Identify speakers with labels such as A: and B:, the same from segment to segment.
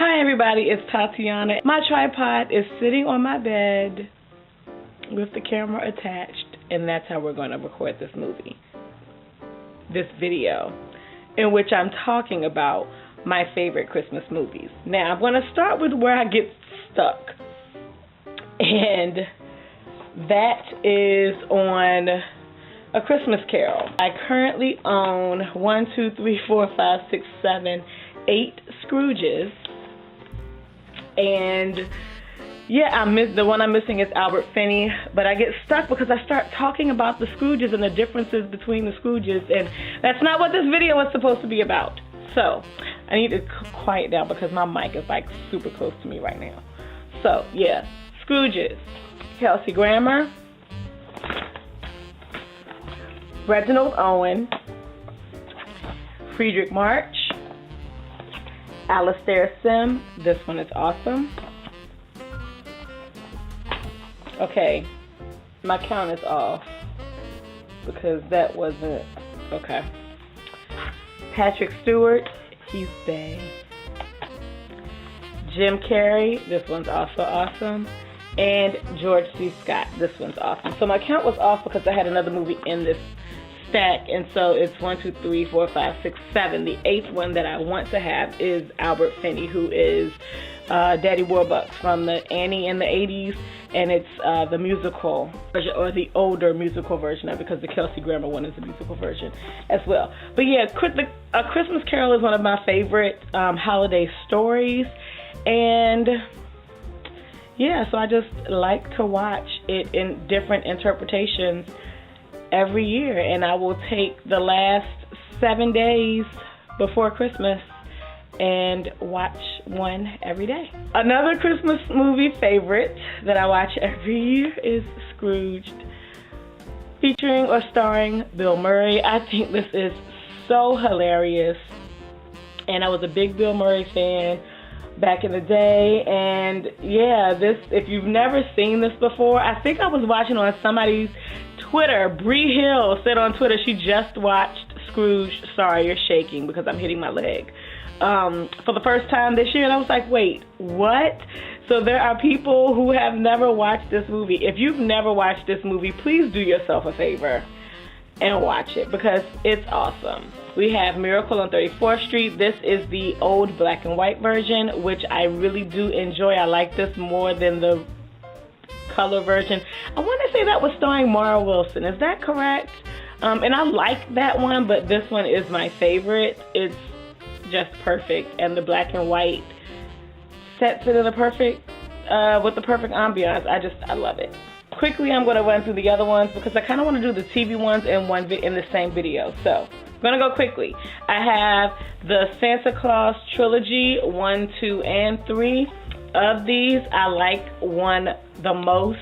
A: Hi everybody, it's Tatiana. My tripod is sitting on my bed with the camera attached, and that's how we're going to record this video, in which I'm talking about my favorite Christmas movies. Now, I'm going to start with where I get stuck, and that is on A Christmas Carol. I currently own 8 Scrooges, and yeah, the one I'm missing is Albert Finney, but I get stuck because I start talking about the Scrooges and the differences between the Scrooges, and that's not what this video is supposed to be about. So I need to quiet down because my mic is like super close to me right now. So yeah, Scrooges: Kelsey Grammer, Reginald Owen, Friedrich March, Alastair Sim. This one is awesome. Okay, my count is off because that wasn't okay. Patrick Stewart, he's bae. Jim Carrey, this one's also awesome. And George C. Scott, this one's awesome. So my count was off because I had another movie in this stack, and so it's 1, 2, 3, 4, 5, 6, 7. The 8th one that I want to have is Albert Finney, who is Daddy Warbucks from the Annie in the 80s, and it's the musical version, or the older musical version of it, because the Kelsey Grammer one is the musical version as well. But yeah, A Christmas Carol is one of my favorite holiday stories, and yeah, so I just like to watch it in different interpretations every year, and I will take the last 7 days before Christmas and watch one every day. Another Christmas movie favorite that I watch every year is Scrooged, featuring or starring Bill Murray. I think this is so hilarious, and I was a big Bill Murray fan back in the day, and yeah, if you've never seen this before, I think I was watching on somebody's Twitter. Bree Hill said on Twitter she just watched Scrooge. Sorry, you're shaking because I'm hitting my leg. For the first time this year, and I was like, wait, what? So there are people who have never watched this movie. If you've never watched this movie, please do yourself a favor and watch it because it's awesome. We have Miracle on 34th Street. This is the old black and white version, which I really do enjoy. I like this more than the color version. I want to say that was starring Mara Wilson. Is that correct? And I like that one, but this one is my favorite. It's just perfect, and the black and white sets it in the perfect with the perfect ambiance. I love it. Quickly, I'm going to run through the other ones because I kind of want to do the TV ones in the same video. So I'm going to go quickly. I have the Santa Claus trilogy, 1, 2, and 3. Of these, I like 1 the most.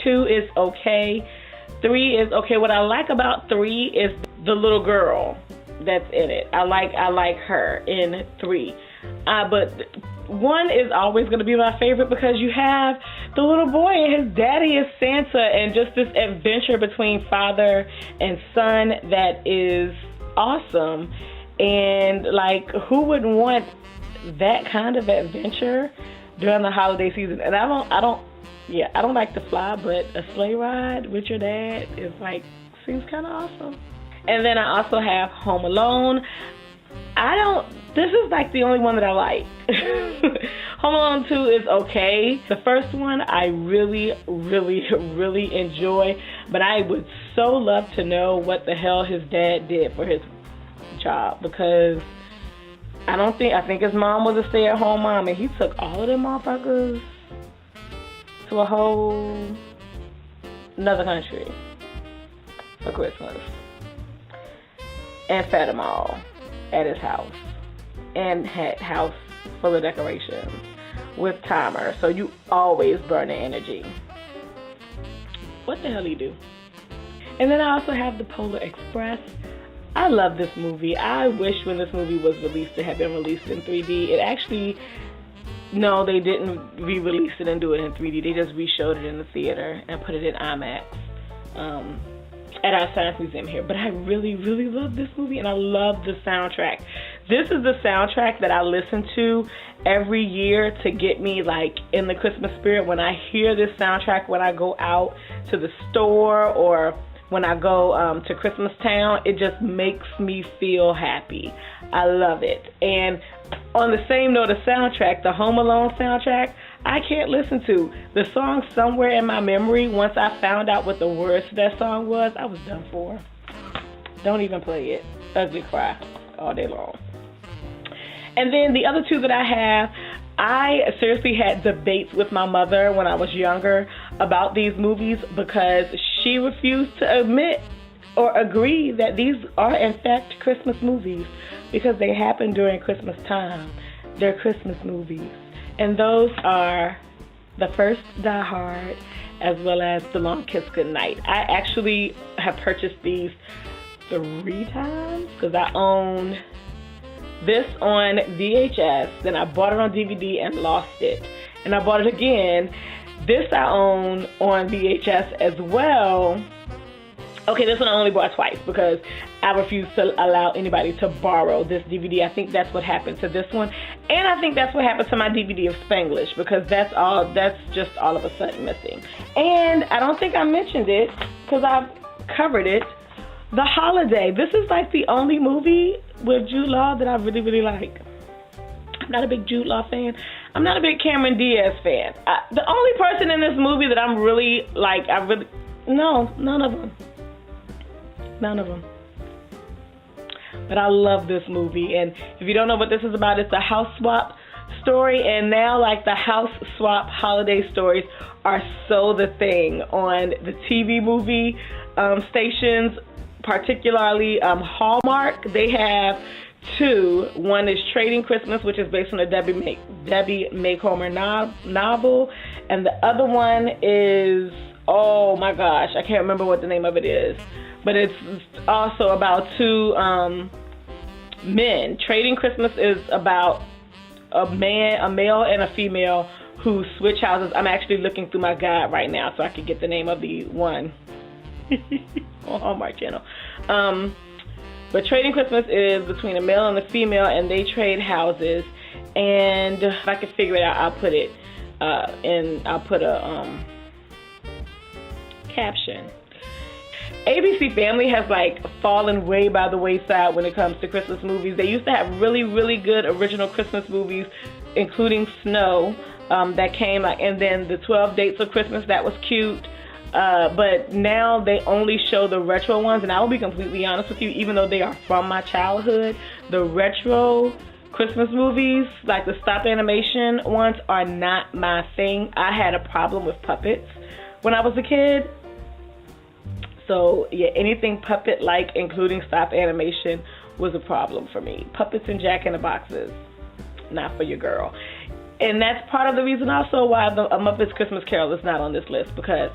A: 2 is okay. 3 is okay. What I like about 3 is the little girl that's in it. I like her in 3. But 1 is always going to be my favorite because you have the little boy and his daddy is Santa, and just this adventure between father and son that is awesome. And like, who wouldn't want that kind of adventure during the holiday season? And I don't like to fly, but a sleigh ride with your dad is like, seems kind of awesome. And then I also have Home Alone. This is like the only one that I like. Home Alone 2 is okay. The first one I really, really, really enjoy, but I would so love to know what the hell his dad did for his job, because I think his mom was a stay-at-home mom, and he took all of them motherfuckers to a whole another country for Christmas and fed them all at his house, and had house full of decorations with timers, so you always burn the energy. What the hell he do? And then I also have the Polar Express. I love this movie. I wish when this movie was released it had been released in 3D. No, they didn't re-release it and do it in 3D. They just re-showed it in the theater and put it in IMAX. at our science museum here. But I really, really love this movie, and I love the soundtrack. This is the soundtrack that I listen to every year to get me like in the Christmas spirit. When I hear this soundtrack, when I go out to the store or when I go to Christmas Town, it just makes me feel happy. I love it. And on the same note of soundtrack, the Home Alone soundtrack, I can't listen to. The song somewhere in my memory, once I found out what the words to that song was, I was done for. Don't even play it. Ugly cry all day long. And then the other two that I have, I seriously had debates with my mother when I was younger about these movies because she refused to admit or agree that these are in fact Christmas movies because they happen during Christmas time. They're Christmas movies. And those are the first Die Hard as well as The Long Kiss Goodnight. I actually have purchased these 3 times because I own this on VHS, then I bought it on DVD and lost it. And I bought it again. This I own on VHS as well. Okay, this one I only bought twice because I refuse to allow anybody to borrow this DVD. I think that's what happened to this one. And I think that's what happened to my DVD of Spanglish because that's just all of a sudden missing. And I don't think I mentioned it because I've covered it. The Holiday. This is like the only movie with Jude Law that I really, really like. I'm not a big Jude Law fan. I'm not a big Cameron Diaz fan. The only person in this movie that I'm really like, no, none of them. None of them. But I love this movie. And if you don't know what this is about, it's a house swap story. And now like the house swap holiday stories are so the thing on the TV movie stations. Particularly Hallmark, they have 2. One is Trading Christmas, which is based on a Debbie Macomber novel, and the other one is, oh my gosh, I can't remember what the name of it is, but it's also about 2 men. Trading Christmas is about a male and a female who switch houses. I'm actually looking through my guide right now so I can get the name of the one. On Hallmark Channel. But Trading Christmas is between a male and a female, and they trade houses. And if I can figure it out, I'll put it I'll put a caption. ABC Family has like fallen way by the wayside when it comes to Christmas movies. They used to have really, really good original Christmas movies, including Snow, that came, and then the 12 Dates of Christmas, that was cute. But now they only show the retro ones, and I will be completely honest with you, even though they are from my childhood, the retro Christmas movies, like the stop animation ones, are not my thing. I had a problem with puppets when I was a kid. So yeah, anything puppet-like, including stop animation, was a problem for me. Puppets and Jack in the Boxes, not for your girl. And that's part of the reason also why the Muppets Christmas Carol is not on this list, because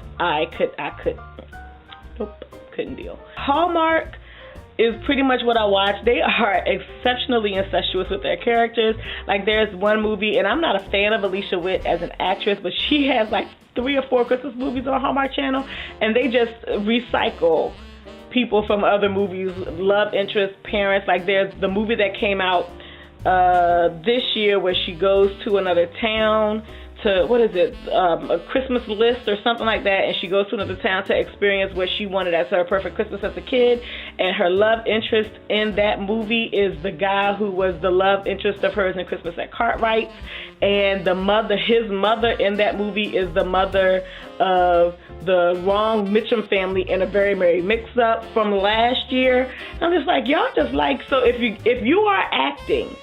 A: couldn't deal. Hallmark is pretty much what I watch. They are exceptionally incestuous with their characters. Like there's one movie, and I'm not a fan of Alicia Witt as an actress, but she has like 3 or 4 Christmas movies on Hallmark Channel, and they just recycle people from other movies, love interest, parents. Like there's the movie that came out this year where she goes to another town to, what is it, a Christmas list or something like that, and she goes to another town to experience what she wanted as her perfect Christmas as a kid, and her love interest in that movie is the guy who was the love interest of hers in Christmas at Cartwright's, and his mother in that movie is the mother of the wrong Mitchum family in A Very Merry Mix-Up from last year. I'm just like, y'all just like, so if you are acting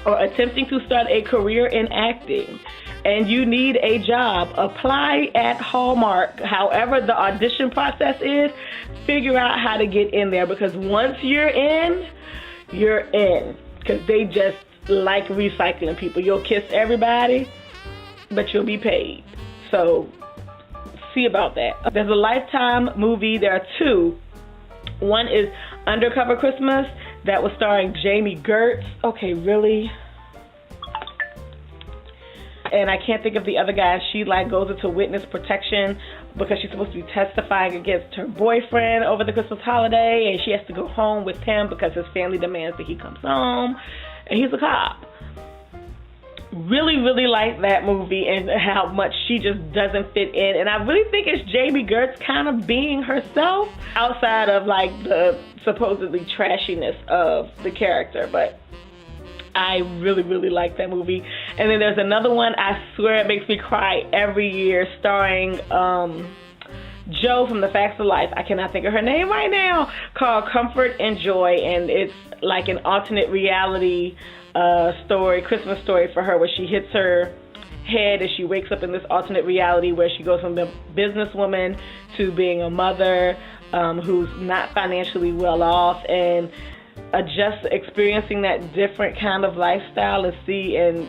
A: or attempting to start a career in acting and you need a job, apply at Hallmark. However the audition process is, figure out how to get in there, because once you're in, because they just like recycling people. You'll kiss everybody, but you'll be paid. So see about that. There's a Lifetime movie. There are 2. One is Undercover Christmas, that was starring Jamie Gertz. Okay, really? and I can't think of the other guy. She like goes into witness protection because she's supposed to be testifying against her boyfriend over the Christmas holiday, and she has to go home with him because his family demands that he comes home, and he's a cop. Really, really like that movie and how much she just doesn't fit in. And I really think it's Jamie Gertz kind of being herself outside of like the supposedly trashiness of the character. But I really, really like that movie. And then there's another one, I swear it makes me cry every year, starring Jo from The Facts of Life. I cannot think of her name right now, called Comfort and Joy. And it's like an alternate reality story, Christmas story for her, where she hits her head and she wakes up in this alternate reality where she goes from a businesswoman to being a mother who's not financially well off, and just experiencing that different kind of lifestyle and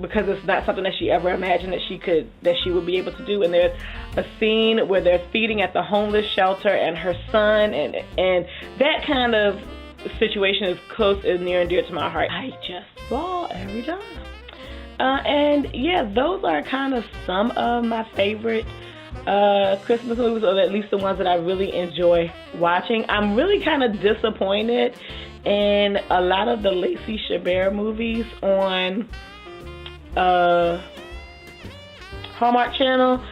A: because it's not something that she ever imagined that she would be able to do. And there's a scene where they're feeding at the homeless shelter, and her son and that kind of situation is close and near and dear to my heart. I just bawl every time. And yeah, those are kind of some of my favorite Christmas movies, or at least the ones that I really enjoy watching. I'm really kind of disappointed in a lot of the Lacey Chabert movies on Hallmark Channel,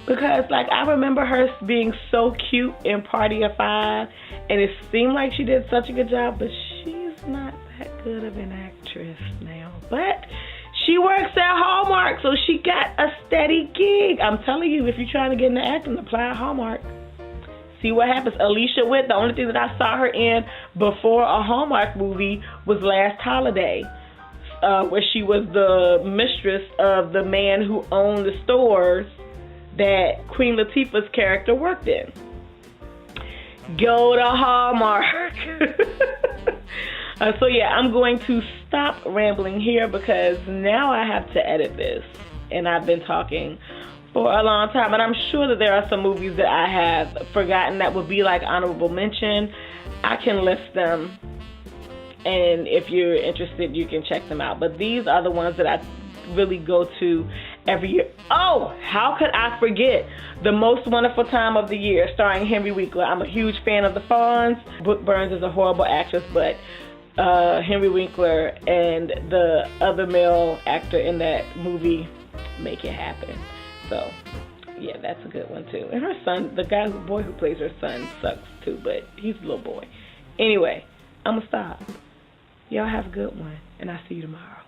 A: because like I remember her being so cute in Party of Five, and it seemed like she did such a good job, but she's not that good of an actress now. But she works at Hallmark, so she got a steady gig. I'm telling you, if you're trying to get into acting, apply at Hallmark. See what happens. Alicia Witt, the only thing that I saw her in before a Hallmark movie was Last Holiday, where she was the mistress of the man who owned the stores that Queen Latifah's character worked in. Go to Hallmark. So yeah, I'm going to stop rambling here because now I have to edit this, and I've been talking for a long time, and I'm sure that there are some movies that I have forgotten that would be like honorable mention. I can list them, and if you're interested, you can check them out. But these are the ones that I really go to every year. Oh, how could I forget The Most Wonderful Time of the Year, starring Henry Winkler. I'm a huge fan of the Fonz. Brooke Burns is a horrible actress, but Henry Winkler and the other male actor in that movie make it happen. So yeah, that's a good one too. And her son, the boy who plays her son, sucks too, but he's a little boy. Anyway, I'm gonna stop. Y'all have a good one, and I'll see you tomorrow.